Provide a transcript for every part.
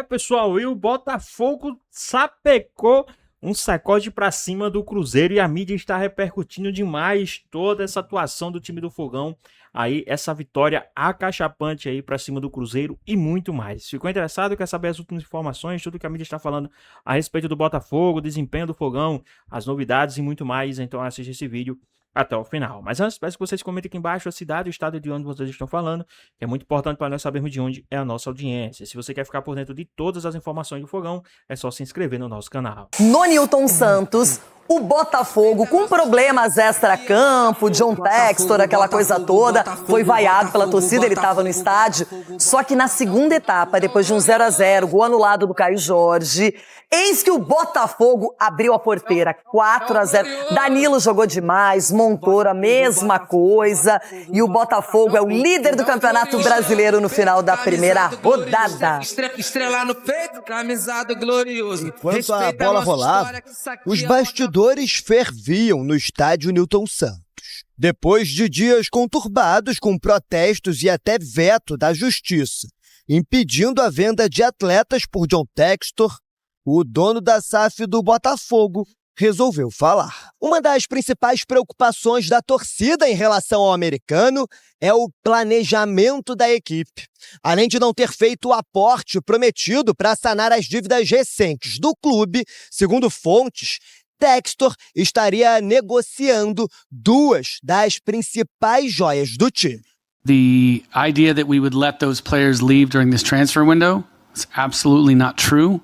Pessoal, e o Botafogo sapecou um sacode pra cima do Cruzeiro e a mídia está repercutindo demais toda essa atuação do time do Fogão. Aí, essa vitória acachapante aí pra cima do Cruzeiro e muito mais. Ficou interessado? Quer saber as últimas informações, tudo que a mídia está falando a respeito do Botafogo, desempenho do Fogão, as novidades e muito mais? Então assiste esse vídeo até o final. Mas antes, peço que vocês comentem aqui embaixo a cidade e o estado de onde vocês estão falando, que é muito importante para nós sabermos de onde é a nossa audiência. Se você quer ficar por dentro de todas as informações do Fogão, é só se inscrever no nosso canal. No Newton Santos, o Botafogo, com problemas extra-campo, John Textor, aquela coisa toda, foi vaiado pela torcida, ele estava no estádio. Só que na segunda etapa, depois de um 0-0, gol anulado do Caio Jorge, eis que o Botafogo abriu a porteira, 4-0. Danilo jogou demais, Montoro a mesma coisa, e o Botafogo é o líder do Campeonato Brasileiro no final da primeira rodada. Estrela no peito, camisado glorioso. Enquanto a bola rolava, os bastidores ferviam no estádio Newton Santos. Depois de dias conturbados com protestos e até veto da justiça, impedindo a venda de atletas por John Textor, o dono da SAF do Botafogo resolveu falar. Uma das principais preocupações da torcida em relação ao americano é o planejamento da equipe. Além de não ter feito o aporte prometido para sanar as dívidas recentes do clube, segundo fontes, Textor estaria negociando duas das principais joias do time. The idea that we would let those players leave during this transfer window is absolutely not true.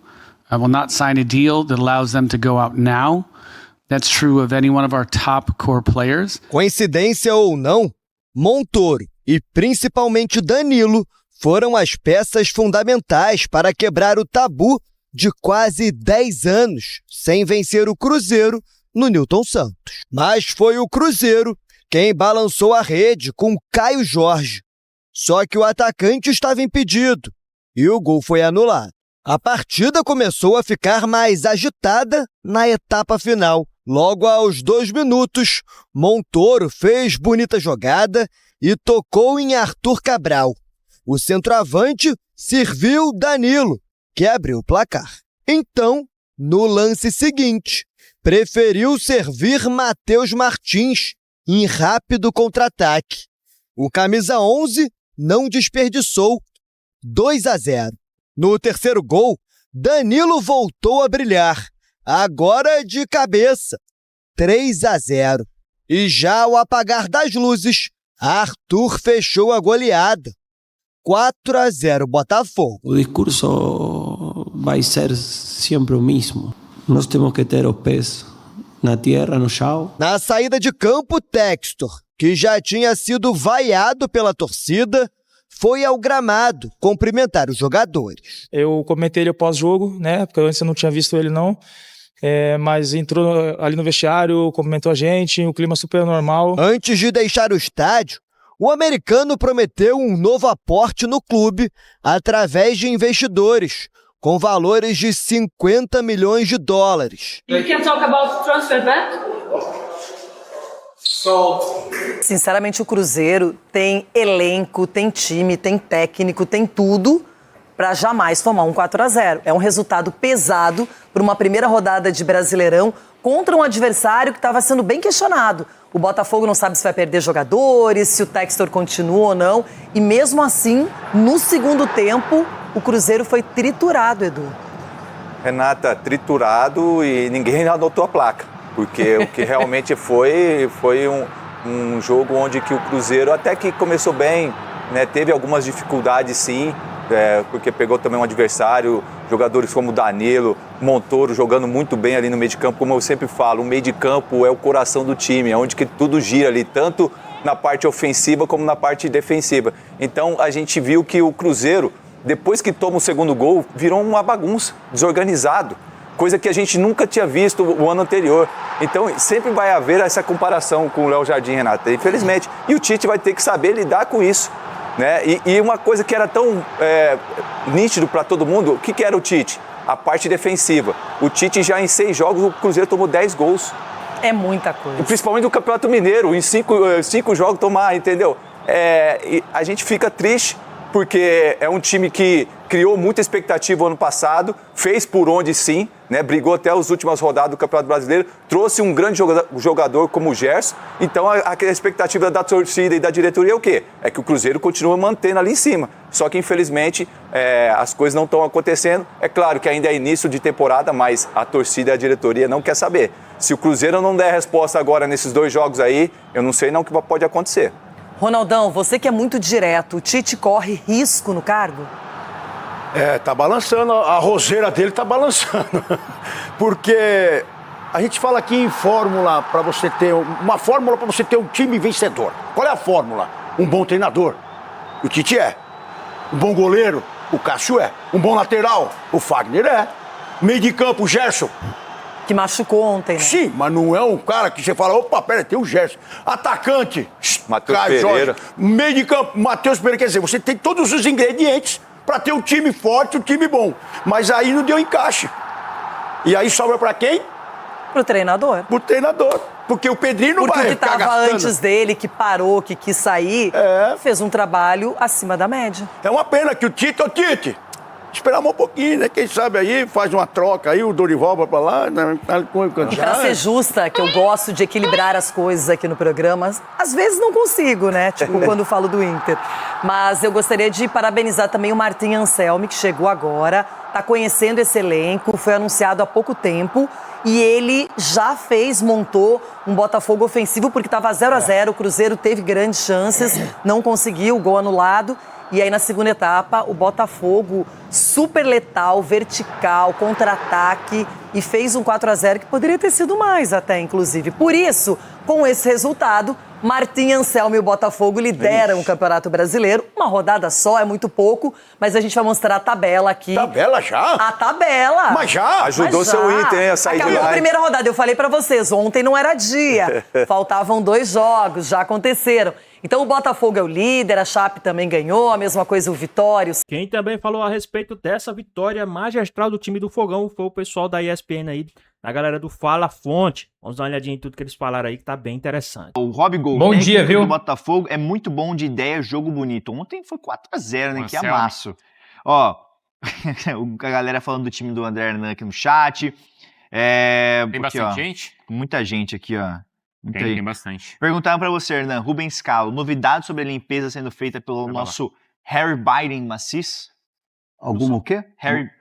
I will not sign a deal that allows them to go out now. That's true of any one of our top core players. Coincidência ou não, Montoro e principalmente Danilo foram as peças fundamentais para quebrar o tabu de quase 10 anos sem vencer o Cruzeiro no Newton Santos. Mas foi o Cruzeiro quem balançou a rede com Caio Jorge. Só que o atacante estava impedido e o gol foi anulado. A partida começou a ficar mais agitada na etapa final. Logo aos 2 minutos, Montoro fez bonita jogada e tocou em Arthur Cabral. O centroavante serviu Danilo, que abriu o placar. Então, no lance seguinte, preferiu servir Matheus Martins em rápido contra-ataque. O camisa 11 não desperdiçou, 2-0. No terceiro gol, Danilo voltou a brilhar, agora de cabeça, 3-0. E já ao apagar das luzes, Arthur fechou a goleada, 4-0 Botafogo. O discurso vai ser sempre o mesmo. Nós temos que ter os pés na terra, no chão. Na saída de campo, Textor, que já tinha sido vaiado pela torcida, foi ao gramado cumprimentar os jogadores. Eu comentei ele pós-jogo, né? Porque antes eu não tinha visto ele, não. Mas entrou ali no vestiário, cumprimentou a gente, o clima super normal. Antes de deixar o estádio, o americano prometeu um novo aporte no clube através de investidores, com valores de $50 milhões. You can talk about transfer ban? Sinceramente, o Cruzeiro tem elenco, tem time, tem técnico, tem tudo para jamais tomar um 4-0. É um resultado pesado para uma primeira rodada de Brasileirão contra um adversário que estava sendo bem questionado. O Botafogo não sabe se vai perder jogadores, se o Textor continua ou não. E mesmo assim, no segundo tempo, o Cruzeiro foi triturado, Edu. Renata, triturado e ninguém anotou a placa. Porque o que realmente foi um jogo onde que o Cruzeiro até que começou bem, né, teve algumas dificuldades sim, porque pegou também um adversário, jogadores como Danilo, Montoro jogando muito bem ali no meio de campo. Como eu sempre falo, o meio de campo é o coração do time, é onde que tudo gira ali, tanto na parte ofensiva como na parte defensiva. Então a gente viu que o Cruzeiro, depois que toma o segundo gol, virou uma bagunça, desorganizado. Coisa que a gente nunca tinha visto o ano anterior. Então, sempre vai haver essa comparação com o Léo Jardim, Renata, infelizmente. E o Tite vai ter que saber lidar com isso, né? E uma coisa que era tão nítido para todo mundo, o que era o Tite? A parte defensiva. O Tite já em 6 jogos, o Cruzeiro tomou 10 gols. É muita coisa. Principalmente no Campeonato Mineiro, em 5 jogos tomar, entendeu? E a gente fica triste, porque é um time que criou muita expectativa ano passado, fez por onde sim, né? Brigou até as últimas rodadas do Campeonato Brasileiro, trouxe um grande jogador como o Gerson. Então a expectativa da torcida e da diretoria é o quê? É que o Cruzeiro continua mantendo ali em cima. Só que infelizmente as coisas não estão acontecendo. É claro que ainda é início de temporada, mas a torcida e a diretoria não quer saber. Se o Cruzeiro não der resposta agora nesses 2 jogos aí, eu não sei não o que pode acontecer. Ronaldão, você que é muito direto, o Tite corre risco no cargo? Tá balançando, a roseira dele tá balançando. Porque a gente fala aqui em fórmula para você ter uma fórmula para você ter um time vencedor. Qual é a fórmula? Um bom treinador, o Tite é. Um bom goleiro, o Cássio é. Um bom lateral, o Fagner é. Meio de campo, o Gerson. Que machucou ontem, né? Sim, mas não é um cara que você fala, opa, pera, tem o Gerson. Atacante, Matheus Pereira. Meio de campo, Matheus Pereira. Quer dizer, você tem todos os ingredientes para ter um time forte, um time bom. Mas aí não deu encaixe. E aí sobra para quem? Pro treinador. Pro treinador. Porque o Pedrinho não vai ficar gastando. Porque o que estava antes dele, que parou, que quis sair, fez um trabalho acima da média. É uma pena que o Tite, esperamos um pouquinho, né? Quem sabe aí faz uma troca aí, o Dorival vai pra lá. Né? E pra ser justa, que eu gosto de equilibrar as coisas aqui no programa, às vezes não consigo, né? Tipo, quando falo do Inter. Mas eu gostaria de parabenizar também o Martim Anselmi, que chegou agora, tá conhecendo esse elenco, foi anunciado há pouco tempo. E ele já montou um Botafogo ofensivo, porque estava 0-0, o Cruzeiro teve grandes chances, não conseguiu, o gol anulado. E aí, na segunda etapa, o Botafogo super letal, vertical, contra-ataque, e fez um 4-0 que poderia ter sido mais até, inclusive. Por isso, com esse resultado, Martim Anselmi e o Botafogo lideram o Campeonato Brasileiro. Uma rodada só, é muito pouco, mas a gente vai mostrar a tabela aqui. Tabela já? A tabela! Mas já? Ajudou seu Inter, hein, a sair de lá. Acabou a primeira rodada, eu falei pra vocês, ontem não era dia. Faltavam 2 jogos, já aconteceram. Então o Botafogo é o líder, a Chape também ganhou, a mesma coisa o Vitória. Quem também falou a respeito dessa vitória magistral do time do Fogão foi o pessoal da ESPN aí, a galera do Fala Fonte. Vamos dar uma olhadinha em tudo que eles falaram aí, que tá bem interessante. O Rob Gol, bom dia, viu? Do Botafogo é muito bom de ideia, jogo bonito. Ontem foi 4-0, né? Que amasso. Ó, a galera falando do time do André Hernan aqui no chat. Tem bastante gente? Muita gente aqui, ó. Tem bastante. Perguntaram pra você, Hernan, Rubens Calo, novidade sobre a limpeza sendo feita pelo nosso Harry Biden Macis? Alguma o quê?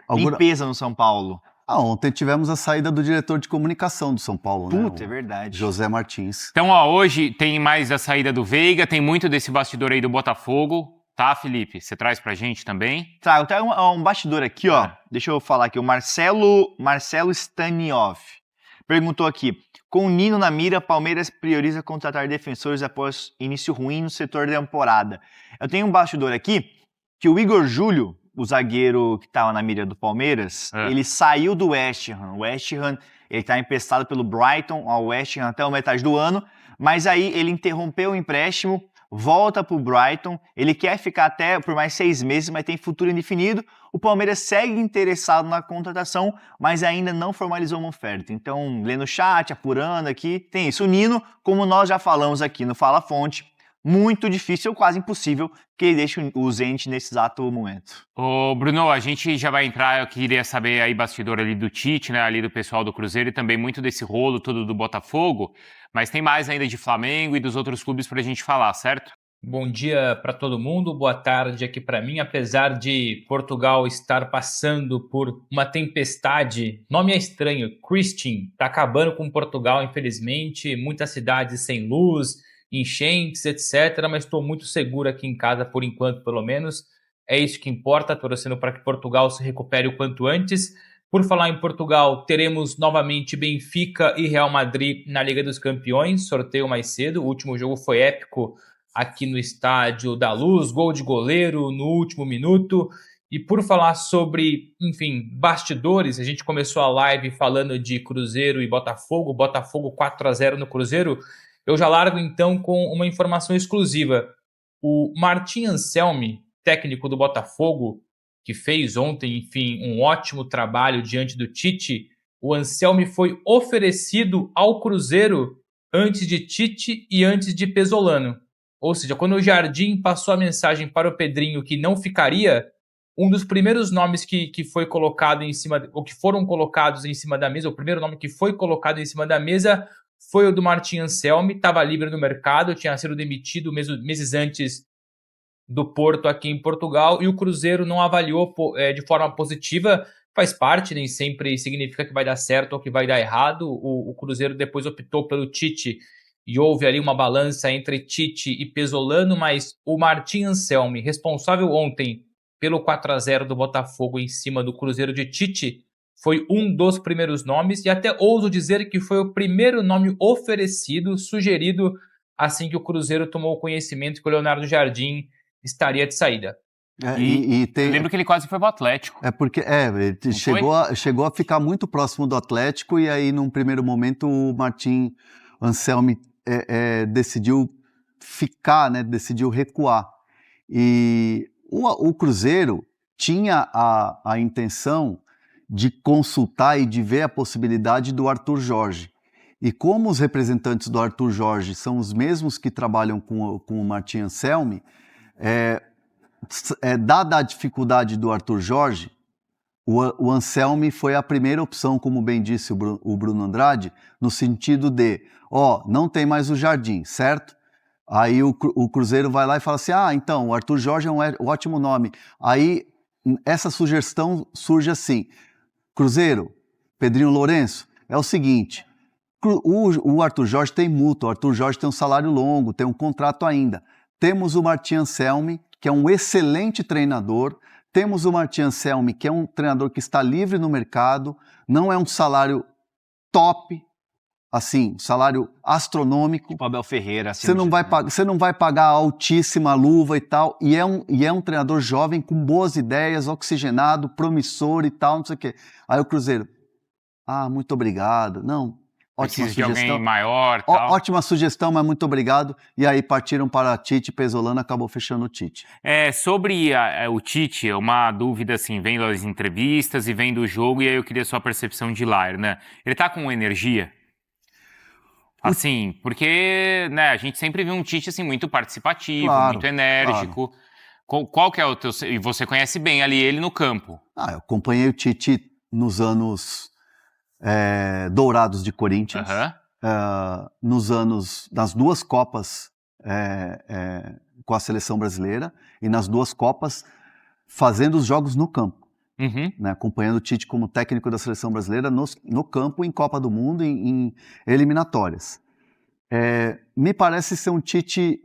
Limpeza no São Paulo. Ontem tivemos a saída do diretor de comunicação do São Paulo, né? Puta, é verdade. José Martins. Então, ó, hoje tem mais a saída do Veiga, tem muito desse bastidor aí do Botafogo, tá, Felipe? Você traz pra gente também? Tá, eu tenho um bastidor aqui, ó. Deixa eu falar aqui, o Marcelo Staniov perguntou aqui, com o Nino na mira, Palmeiras prioriza contratar defensores após início ruim no setor da temporada. Eu tenho um bastidor aqui, que o Igor Júlio, o zagueiro que estava na mira do Palmeiras, ele saiu do West Ham. O West Ham, ele está emprestado pelo Brighton ao West Ham até a metade do ano, mas aí ele interrompeu o empréstimo, volta para o Brighton, ele quer ficar até por mais 6 meses, mas tem futuro indefinido. O Palmeiras segue interessado na contratação, mas ainda não formalizou uma oferta. Então, lendo o chat, apurando aqui, tem isso. O Nino, como nós já falamos aqui no Fala Fonte, muito difícil ou quase impossível que ele deixe o Zenit nesse exato momento. Ô, Bruno, a gente já vai entrar, eu queria saber aí bastidor ali do Tite, né, ali do pessoal do Cruzeiro e também muito desse rolo todo do Botafogo, mas tem mais ainda de Flamengo e dos outros clubes pra gente falar, certo? Bom dia para todo mundo, boa tarde aqui para mim. Apesar de Portugal estar passando por uma tempestade, nome é estranho, Christian, tá acabando com Portugal, infelizmente, muitas cidades sem luz, enchentes, etc. Mas estou muito seguro aqui em casa, por enquanto, pelo menos. É isso que importa, torcendo para que Portugal se recupere o quanto antes. Por falar em Portugal, teremos novamente Benfica e Real Madrid na Liga dos Campeões, sorteio mais cedo, o último jogo foi épico aqui no Estádio da Luz, gol de goleiro no último minuto. E por falar sobre, enfim, bastidores, a gente começou a live falando de Cruzeiro e Botafogo 4-0 no Cruzeiro. Eu já largo então com uma informação exclusiva. O Martim Anselmi, técnico do Botafogo, que fez ontem, enfim, um ótimo trabalho diante do Tite, o Anselmi foi oferecido ao Cruzeiro antes de Tite e antes de Pesolano. Ou seja, quando o Jardim passou a mensagem para o Pedrinho que não ficaria, Um dos primeiros nomes que foi colocado em cima, ou que foram colocados em cima da mesa, o primeiro nome que foi colocado em cima da mesa foi o do Martin Anselmi, estava livre no mercado, tinha sido demitido meses antes do Porto aqui em Portugal, e o Cruzeiro não avaliou de forma positiva. Faz parte, nem sempre significa que vai dar certo ou que vai dar errado. O Cruzeiro depois optou pelo Tite, e houve ali uma balança entre Tite e Pesolano, mas o Martin Anselmi, responsável ontem pelo 4-0 do Botafogo em cima do Cruzeiro de Tite, foi um dos primeiros nomes, e até ouso dizer que foi o primeiro nome oferecido, sugerido, assim que o Cruzeiro tomou conhecimento que o Leonardo Jardim estaria de saída. Eu lembro que ele quase foi pro Atlético. Ele chegou a ficar muito próximo do Atlético, e aí num primeiro momento o Martin Anselmi decidiu ficar, né, decidiu recuar. E o Cruzeiro tinha a intenção de consultar e de ver a possibilidade do Arthur Jorge. E como os representantes do Arthur Jorge são os mesmos que trabalham com o Martin Anselmi, dada a dificuldade do Arthur Jorge, o Anselmi foi a primeira opção, como bem disse o Bruno Andrade, no sentido de, não tem mais o Jardim, certo? Aí o Cruzeiro vai lá e fala assim, então, o Arthur Jorge é um ótimo nome. Aí essa sugestão surge assim, Cruzeiro, Pedrinho Lourenço, é o seguinte, o Arthur Jorge tem mútuo, o Arthur Jorge tem um salário longo, tem um contrato ainda. Temos o Martin Anselmi, que é um excelente treinador, temos o Martin Anselmi, que é um treinador que está livre no mercado, não é um salário top, assim, salário astronômico. Tipo Abel Ferreira. Você não vai pagar altíssima luva e tal, e é um treinador jovem com boas ideias, oxigenado, promissor e tal, não sei o quê. Aí o Cruzeiro, muito obrigado, não, ótima Precisa sugestão. De alguém maior, tal. Ótima sugestão, mas muito obrigado. E aí partiram para Tite, Pesolano acabou fechando o Tite. Sobre o Tite, uma dúvida assim, vendo as entrevistas e vendo o jogo, e aí eu queria sua percepção de lá, né? Ele tá com energia? Assim, porque, né, a gente sempre viu um Tite assim, muito participativo, claro, muito enérgico. Claro. Qual que é o teu... E você conhece bem ali ele no campo. Eu acompanhei o Tite nos anos dourados de Corinthians, nas duas Copas com a seleção brasileira e nas duas Copas fazendo os jogos no campo. Né, acompanhando o Tite como técnico da seleção brasileira no campo, em Copa do Mundo, em eliminatórias. Me parece ser um Tite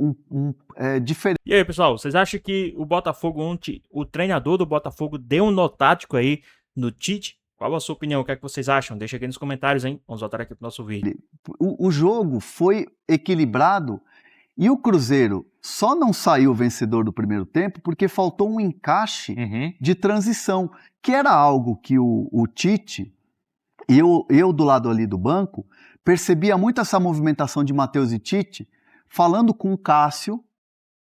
diferente. E aí, pessoal, vocês acham que o Botafogo ontem, o treinador do Botafogo deu um nó tático aí no Tite? Qual a sua opinião? O que é que vocês acham? Deixa aqui nos comentários, hein? Vamos voltar aqui pro nosso vídeo. O jogo foi equilibrado e o Cruzeiro só não saiu vencedor do primeiro tempo porque faltou um encaixe de transição, que era algo que o Tite, e eu do lado ali do banco, percebia muito essa movimentação de Matheus e Tite, falando com o Cássio,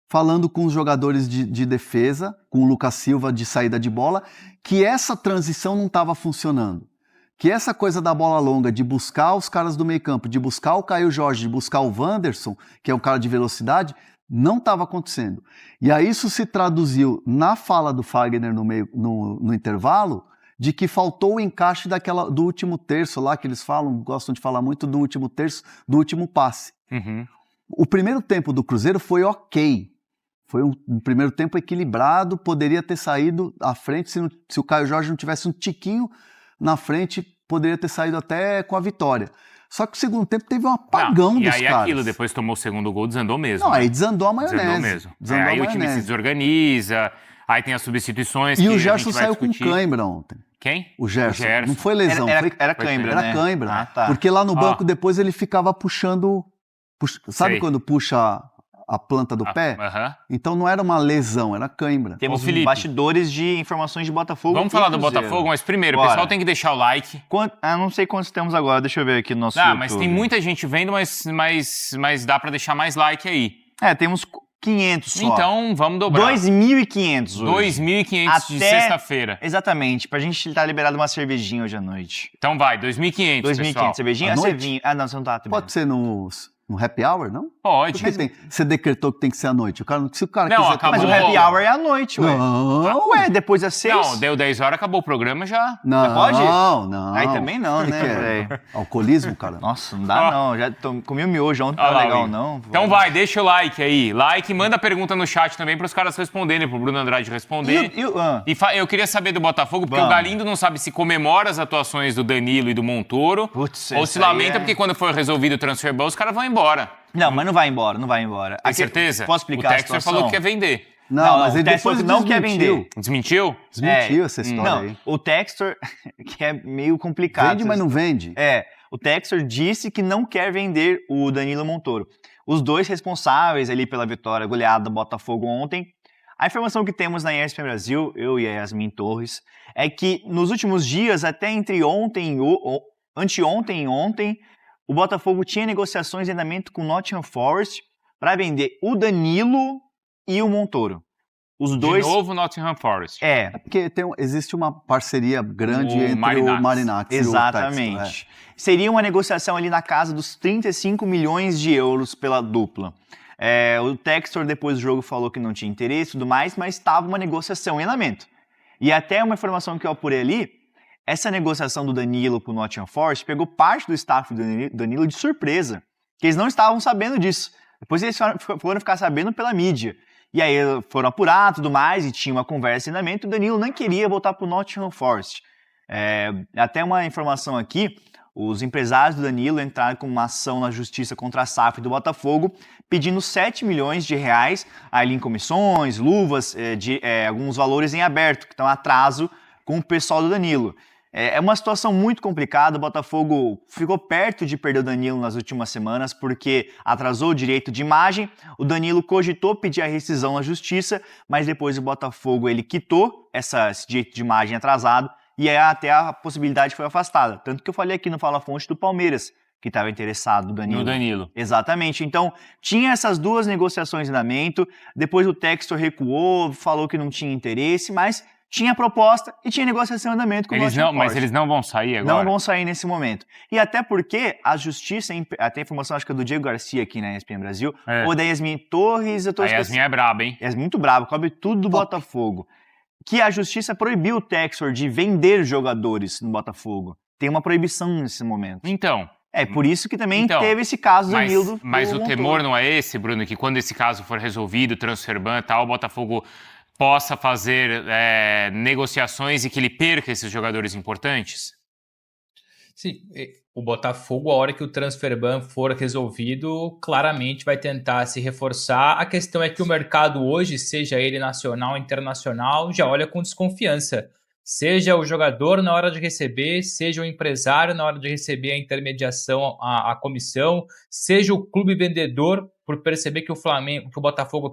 falando com os jogadores de defesa, com o Lucas Silva de saída de bola, que essa transição não estava funcionando. Que essa coisa da bola longa, de buscar os caras do meio campo, de buscar o Caio Jorge, de buscar o Wanderson, que é um cara de velocidade, não estava acontecendo. E aí isso se traduziu na fala do Fagner no intervalo, de que faltou o encaixe do último terço lá, que eles gostam de falar muito do último terço, do último passe. O primeiro tempo do Cruzeiro foi ok. Foi um primeiro tempo equilibrado, poderia ter saído à frente, se o Caio Jorge não tivesse um tiquinho na frente, poderia ter saído até com a vitória. Só que o segundo tempo teve um apagão dos caras. E aí aquilo, depois tomou o segundo gol, desandou mesmo. Aí desandou a maionese. Desandou mesmo. Aí o time se desorganiza, aí tem as substituições. E o Gerson saiu com cãibra ontem. Quem? O Gerson. Não foi lesão. Era cãibra, né? Era cãibra. Porque lá no banco depois ele ficava puxando... Sabe quando puxa a planta do pé? Então não era uma lesão, era cãibra. Temos bastidores de informações de Botafogo. Vamos falar do Botafogo, mas primeiro, o pessoal tem que deixar o like. Não sei quantos temos agora, deixa eu ver aqui no nosso YouTube. Mas tem muita gente vendo, mas dá pra deixar mais like aí. Temos 500 só. Então vamos dobrar. 2.500 hoje. 2.500 de sexta-feira. Exatamente, pra gente estar liberado uma cervejinha hoje à noite. Então vai, 2.500, 2.500, cervejinha ou vinho? Não, você não tá. Pode ser No happy hour, não? Pode. Por que você decretou que tem que ser à noite? Se o cara Não, quiser... acabou. Mas o happy hour é à noite, ué. Não. Ué, depois das 6? Não, deu 10 horas, acabou o programa já. Não, Você pode? Não. Aí também não, né, velho? Alcoolismo, cara. Nossa, não dá não. Já comi o miojo ontem, não tá legal não. Então vai, deixa o like aí. Like, manda pergunta no chat também para os caras responderem, pro Bruno Andrade responder. Eu queria saber do Botafogo, porque o Galindo não sabe se comemora as atuações do Danilo e do Montoro, ou se lamenta porque quando for resolvido o transfer ban, os caras vão embora. Não, mas não vai embora. Tem certeza? Posso explicar a situação? O Textor falou que quer vender. Não, mas ele depois não quer vender. Desmentiu? Desmentiu essa história aí. O Textor, que é meio complicado. Vende, mas não vende. O Textor disse que não quer vender o Danilo Montoro. Os dois responsáveis ali pela vitória goleada do Botafogo ontem. A informação que temos na ESPN Brasil, eu e a Yasmin Torres, é que nos últimos dias, até entre anteontem e ontem, o Botafogo tinha negociações em andamento com o Nottingham Forest para vender o Danilo e o Montoro. Os dois... De novo Nottingham Forest. Porque existe uma parceria grande entre o Marinax Exatamente. e o Textor. Seria uma negociação ali na casa dos 35 milhões de euros pela dupla. O Textor, depois do jogo, falou que não tinha interesse e tudo mais, mas estava uma negociação em andamento. E até uma informação que eu apurei ali, essa negociação do Danilo com o Nottingham Forest pegou parte do staff do Danilo de surpresa, que eles não estavam sabendo disso. Depois eles foram ficar sabendo pela mídia. E aí foram apurar tudo mais, e tinha uma conversa em andamento, e o Danilo nem queria voltar para o Nottingham Forest. Até uma informação aqui, os empresários do Danilo entraram com uma ação na justiça contra a SAF do Botafogo, pedindo 7 milhões de reais ali em comissões, luvas, alguns valores em aberto, que estão em atraso com o pessoal do Danilo. É uma situação muito complicada, o Botafogo ficou perto de perder o Danilo nas últimas semanas porque atrasou o direito de imagem, o Danilo cogitou pedir a rescisão na justiça, mas depois o Botafogo ele quitou esse direito de imagem atrasado e até a possibilidade foi afastada. Tanto que eu falei aqui no Fala Fonte do Palmeiras, que estava interessado no Danilo. No Danilo. Exatamente. Então, tinha essas duas negociações em andamento, depois o Textor recuou, falou que não tinha interesse, mas... tinha proposta e tinha negociação em andamento com o Nottingham Forest. Mas eles não vão sair agora? Não vão sair nesse momento. E até porque a justiça, até a informação acho que é do Diego Garcia aqui na ESPN Brasil, ou da Yasmin Torres, A Yasmin é braba, hein? Yasmin muito braba, cobre tudo do Botafogo. Que a justiça proibiu o Textor de vender jogadores no Botafogo. Tem uma proibição nesse momento. Então... por isso que também teve esse caso do Danilo. Mas o temor não é esse, Bruno, que quando esse caso for resolvido, transfer ban e tal, o Botafogo possa fazer negociações e que ele perca esses jogadores importantes? Sim, o Botafogo, a hora que o transfer ban for resolvido, claramente vai tentar se reforçar. A questão é que o mercado hoje, seja ele nacional ou internacional, já olha com desconfiança. Seja o jogador na hora de receber, seja o empresário na hora de receber a intermediação, a comissão, seja o clube vendedor por perceber que o Botafogo,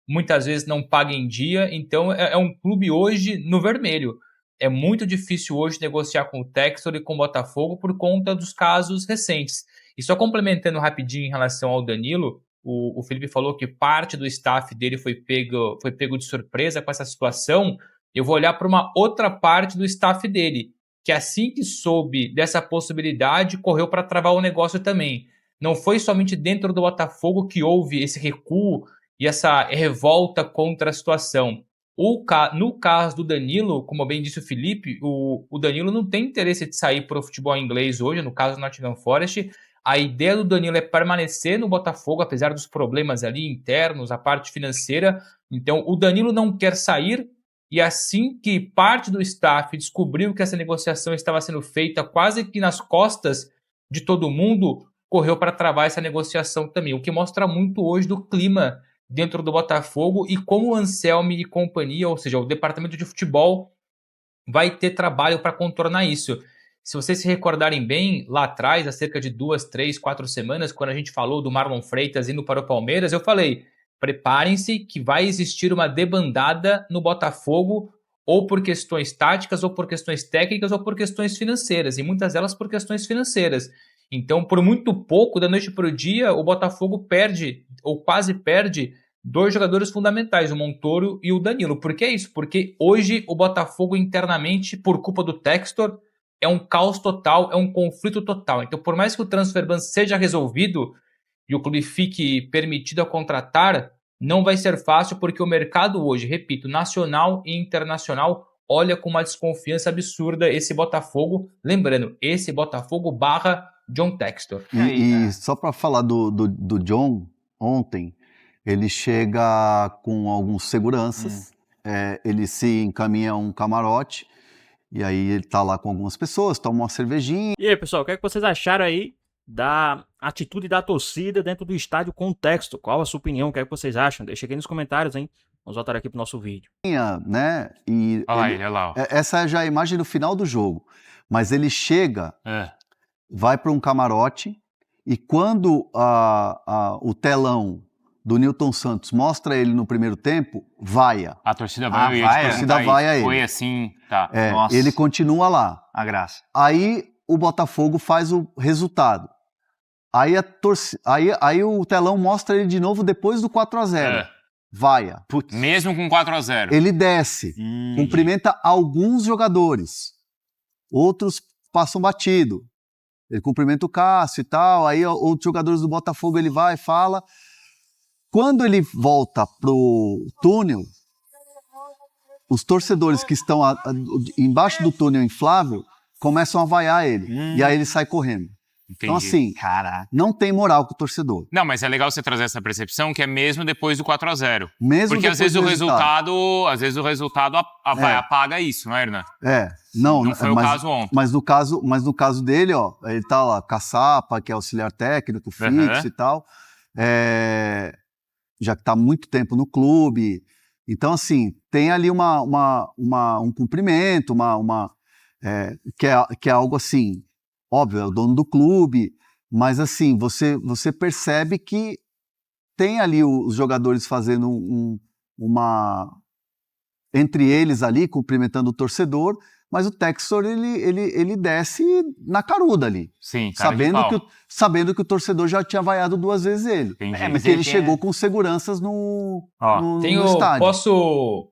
muitas vezes não paga em dia. Então é um clube hoje no vermelho. É muito difícil hoje negociar com o Textor e com o Botafogo por conta dos casos recentes. E só complementando rapidinho em relação ao Danilo, o Felipe falou que parte do staff dele foi pego de surpresa com essa situação. Eu vou olhar para uma outra parte do staff dele, que assim que soube dessa possibilidade, correu para travar o negócio também. Não foi somente dentro do Botafogo que houve esse recuo e essa revolta contra a situação. No caso do Danilo, como bem disse o Felipe, o Danilo não tem interesse de sair para o futebol inglês hoje, no caso do Nottingham Forest. A ideia do Danilo é permanecer no Botafogo, apesar dos problemas ali internos, a parte financeira. Então, o Danilo não quer sair, e assim que parte do staff descobriu que essa negociação estava sendo feita quase que nas costas de todo mundo, correu para travar essa negociação também, o que mostra muito hoje do clima dentro do Botafogo e como o Anselmi e companhia, ou seja, o departamento de futebol, vai ter trabalho para contornar isso. Se vocês se recordarem bem, lá atrás, há cerca de 2, 3, 4 semanas, quando a gente falou do Marlon Freitas indo para o Palmeiras, eu falei, preparem-se que vai existir uma debandada no Botafogo, ou por questões táticas, ou por questões técnicas, ou por questões financeiras, e muitas delas por questões financeiras. Então, por muito pouco, da noite para o dia, o Botafogo perde, ou quase perde, 2 jogadores fundamentais, o Montoro e o Danilo. Por que isso? Porque hoje o Botafogo internamente, por culpa do Textor, é um caos total, é um conflito total. Então, por mais que o transfer ban seja resolvido, e o clube fique permitido a contratar, não vai ser fácil, porque o mercado hoje, repito, nacional e internacional, olha com uma desconfiança absurda esse Botafogo. Lembrando, esse Botafogo / John Textor. E só para falar do John, ontem, ele chega com alguns seguranças, ele se encaminha a um camarote, e aí ele tá lá com algumas pessoas, toma uma cervejinha. E aí, pessoal, o que é que vocês acharam aí da atitude da torcida dentro do estádio com o Textor? Qual a sua opinião? O que é que vocês acham? Deixa aqui nos comentários, hein? Vamos voltar aqui pro nosso vídeo. Né? E olha lá. Essa já é a imagem do final do jogo. Mas ele chega, vai para um camarote, e quando o telão do Nilton Santos mostra ele no primeiro tempo, vaia. A torcida vai, a torcida vai a ele. Foi assim, tá. Nossa. Ele continua lá. A graça. Aí o Botafogo faz o resultado. Aí o telão mostra ele de novo depois do 4-0. Vaia. Putz. Mesmo com 4-0. Ele desce, cumprimenta alguns jogadores. Outros passam batido. Ele cumprimenta o Cássio e tal. Aí outros jogadores do Botafogo ele vai e fala. Quando ele volta pro túnel, os torcedores que estão embaixo do túnel inflável começam a vaiar ele. E aí ele sai correndo. Entendi. Então, assim, não tem moral com o torcedor. Não, mas é legal você trazer essa percepção que é mesmo depois do 4-0. Mesmo porque às vezes o resultado apaga isso, não é, Hernan? Não foi o caso ontem. Mas no caso dele, ó, ele tá lá, Caçapa, que é auxiliar técnico, fixo e tal, já que tá há muito tempo no clube. Então, assim, tem ali um cumprimento, que é algo assim. Óbvio, é o dono do clube, mas assim, você percebe que tem ali os jogadores fazendo entre eles ali, cumprimentando o torcedor, mas o Textor, ele desce na caruda ali. Sim, sabendo que o torcedor já tinha vaiado 2 vezes ele. Mas ele chegou com seguranças no estádio.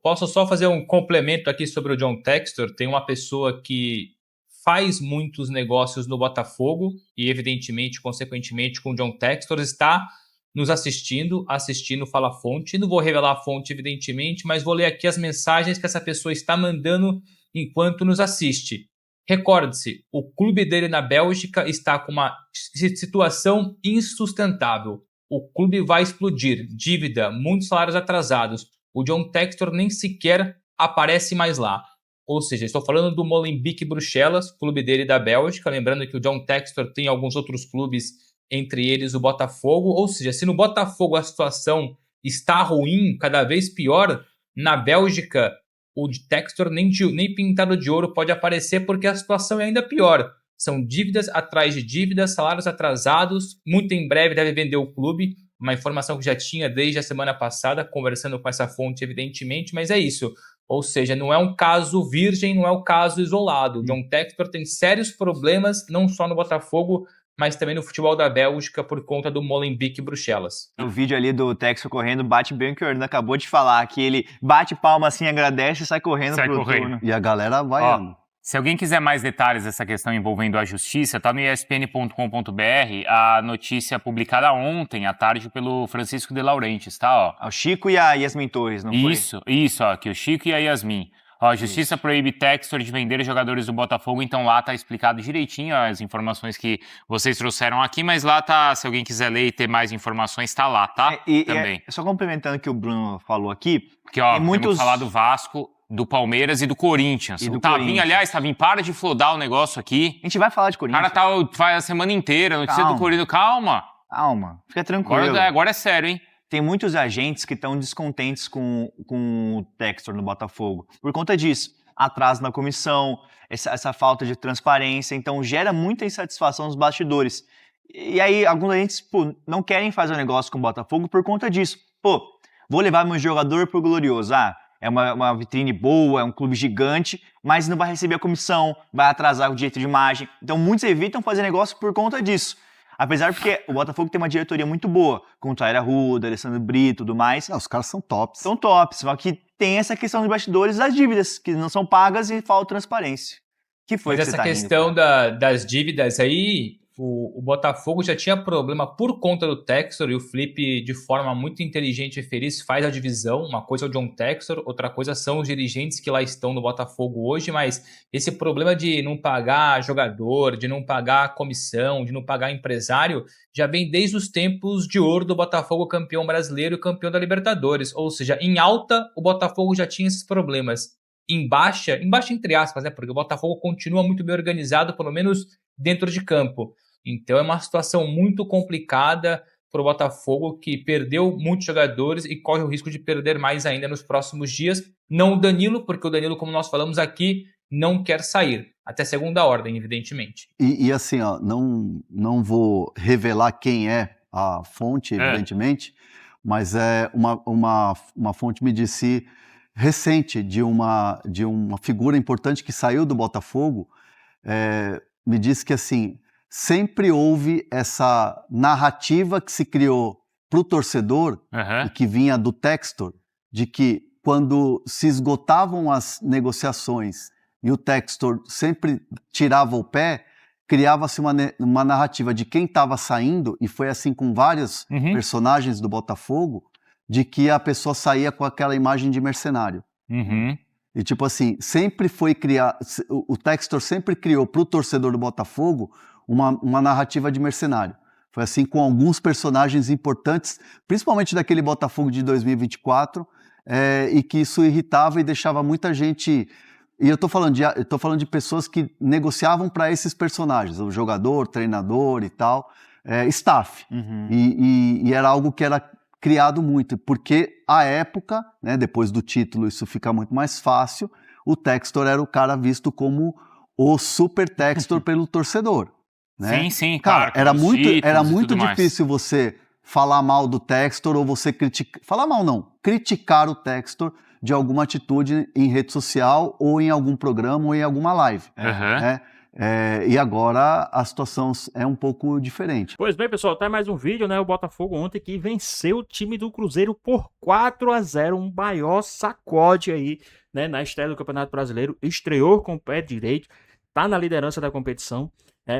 Posso só fazer um complemento aqui sobre o John Textor? Tem uma pessoa que faz muitos negócios no Botafogo e, evidentemente, consequentemente, com o John Textor, está nos assistindo Fala Fonte. Não vou revelar a fonte, evidentemente, mas vou ler aqui as mensagens que essa pessoa está mandando enquanto nos assiste. Recorde-se, o clube dele na Bélgica está com uma situação insustentável. O clube vai explodir, dívida, muitos salários atrasados. O John Textor nem sequer aparece mais lá. Ou seja, estou falando do Molenbeek Bruxelas, clube dele da Bélgica. Lembrando que o John Textor tem alguns outros clubes, entre eles o Botafogo. Ou seja, se no Botafogo a situação está ruim, cada vez pior, na Bélgica o Textor nem pintado de ouro pode aparecer, porque a situação é ainda pior. São dívidas atrás de dívidas, salários atrasados. Muito em breve deve vender o clube. Uma informação que já tinha desde a semana passada, conversando com essa fonte, evidentemente, mas é isso. Ou seja, não é um caso virgem, não é um caso isolado. O John Textor tem sérios problemas, não só no Botafogo, mas também no futebol da Bélgica, por conta do Molenbeek Bruxelas. O vídeo ali do Textor correndo bate bem o que o Hernan acabou de falar, que ele bate palma assim, agradece e sai correndo pro turno. E a galera vai. Se alguém quiser mais detalhes dessa questão envolvendo a justiça, tá no espn.com.br a notícia publicada ontem à tarde pelo Francisco de Laurentiis, tá? O Chico e a Yasmin Torres, não foi? Isso, aqui o Chico e a Yasmin. A justiça proíbe Textor de vender jogadores do Botafogo, então lá tá explicado direitinho as informações que vocês trouxeram aqui, mas lá tá, se alguém quiser ler e ter mais informações, tá lá, tá? Também. Só complementando o que o Bruno falou aqui, porque temos falado do Vasco, do Palmeiras e do Corinthians. O Tavinho, aliás, Tavinho, para de flodar o negócio aqui. A gente vai falar de Corinthians. O cara faz a semana inteira, notícia do Corinthians. Calma, fica tranquilo. Agora é sério, hein? Tem muitos agentes que estão descontentes com o Textor no Botafogo. Por conta disso, atraso na comissão, essa falta de transparência, então gera muita insatisfação nos bastidores. E aí, alguns agentes não querem fazer um negócio com o Botafogo por conta disso. Vou levar meu jogador pro Glorioso. É uma vitrine boa, é um clube gigante, mas não vai receber a comissão, vai atrasar o direito de imagem. Então muitos evitam fazer negócio por conta disso. Apesar porque o Botafogo tem uma diretoria muito boa, com o Tair Arruda, Alessandro Brito e tudo mais. Os caras são tops. São tops, só que tem essa questão dos bastidores das dívidas, que não são pagas e falta transparência. Que foi mas que essa questão das dívidas aí O Botafogo já tinha problema por conta do Textor, e o Felipe, de forma muito inteligente e feliz, faz a divisão. Uma coisa é o John Textor, outra coisa são os dirigentes que lá estão no Botafogo hoje, mas esse problema de não pagar jogador, de não pagar comissão, de não pagar empresário, já vem desde os tempos de ouro do Botafogo campeão brasileiro e campeão da Libertadores. Ou seja, em alta, o Botafogo já tinha esses problemas. Em baixa entre aspas, né? Porque o Botafogo continua muito bem organizado, pelo menos dentro de campo. Então é uma situação muito complicada para o Botafogo, que perdeu muitos jogadores e corre o risco de perder mais ainda nos próximos dias. Não o Danilo, porque o Danilo, como nós falamos aqui, não quer sair. Até segunda ordem, evidentemente. E assim, ó, não vou revelar quem é a fonte, evidentemente, mas é uma fonte me disse recente de uma figura importante que saiu do Botafogo, me disse que assim, sempre houve essa narrativa que se criou para o torcedor, e que vinha do Textor, de que quando se esgotavam as negociações e o Textor sempre tirava o pé, criava-se uma narrativa de quem estava saindo, e foi assim com vários personagens do Botafogo, de que a pessoa saía com aquela imagem de mercenário. E tipo assim, sempre foi criar, o Textor sempre criou para o torcedor do Botafogo uma narrativa de mercenário. Foi assim com alguns personagens importantes, principalmente daquele Botafogo de 2024, e que isso irritava e deixava muita gente... E eu tô falando de pessoas que negociavam para esses personagens, o jogador, treinador e tal, staff. E era algo que era criado muito, porque à época, né, depois do título isso fica muito mais fácil, o Textor era o cara visto como o super Textor pelo torcedor. Né? Sim, cara, claro. Era muito difícil você falar mal do Textor ou você criticar... Falar mal não, criticar o Textor de alguma atitude em rede social ou em algum programa ou em alguma live. Né? E agora a situação é um pouco diferente. Pois bem, pessoal, tá mais um vídeo, né? O Botafogo ontem que venceu o time do Cruzeiro por 4-0, um maior sacode aí, né? Na estreia do Campeonato Brasileiro, estreou com o pé direito, tá na liderança da competição.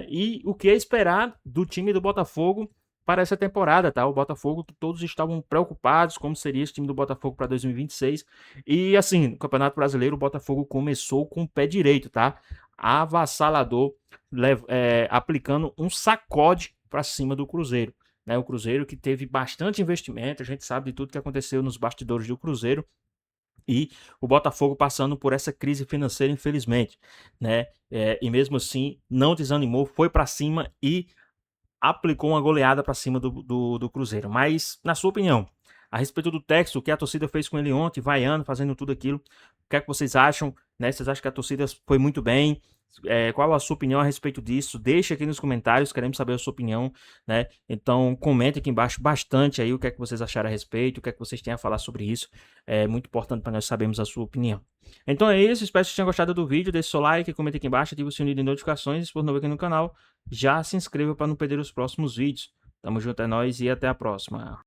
E o que é esperar do time do Botafogo para essa temporada, tá? O Botafogo, todos estavam preocupados como seria esse time do Botafogo para 2026. E assim, no Campeonato Brasileiro, o Botafogo começou com o pé direito, tá? Avassalador, aplicando um sacode para cima do Cruzeiro, né? O Cruzeiro que teve bastante investimento, a gente sabe de tudo que aconteceu nos bastidores do Cruzeiro. E o Botafogo passando por essa crise financeira, infelizmente, né? E mesmo assim, não desanimou, foi para cima e aplicou uma goleada para cima do Cruzeiro. Mas, na sua opinião, a respeito do Textor, o que a torcida fez com ele ontem, vaiando, fazendo tudo aquilo, o que é que vocês acham? Né? Vocês acham que a torcida foi muito bem? Qual a sua opinião a respeito disso? Deixa aqui nos comentários, queremos saber a sua opinião, né? Então comente aqui embaixo bastante aí o que é que vocês acharam a respeito, o que é que vocês têm a falar sobre isso. É muito importante para nós sabermos a sua opinião. Então é isso, espero que vocês tenham gostado do vídeo, deixe seu like, comente aqui embaixo, ative o sininho de notificações, se for novo aqui no canal, já se inscreva para não perder os próximos vídeos. Tamo junto, é nóis e até a próxima.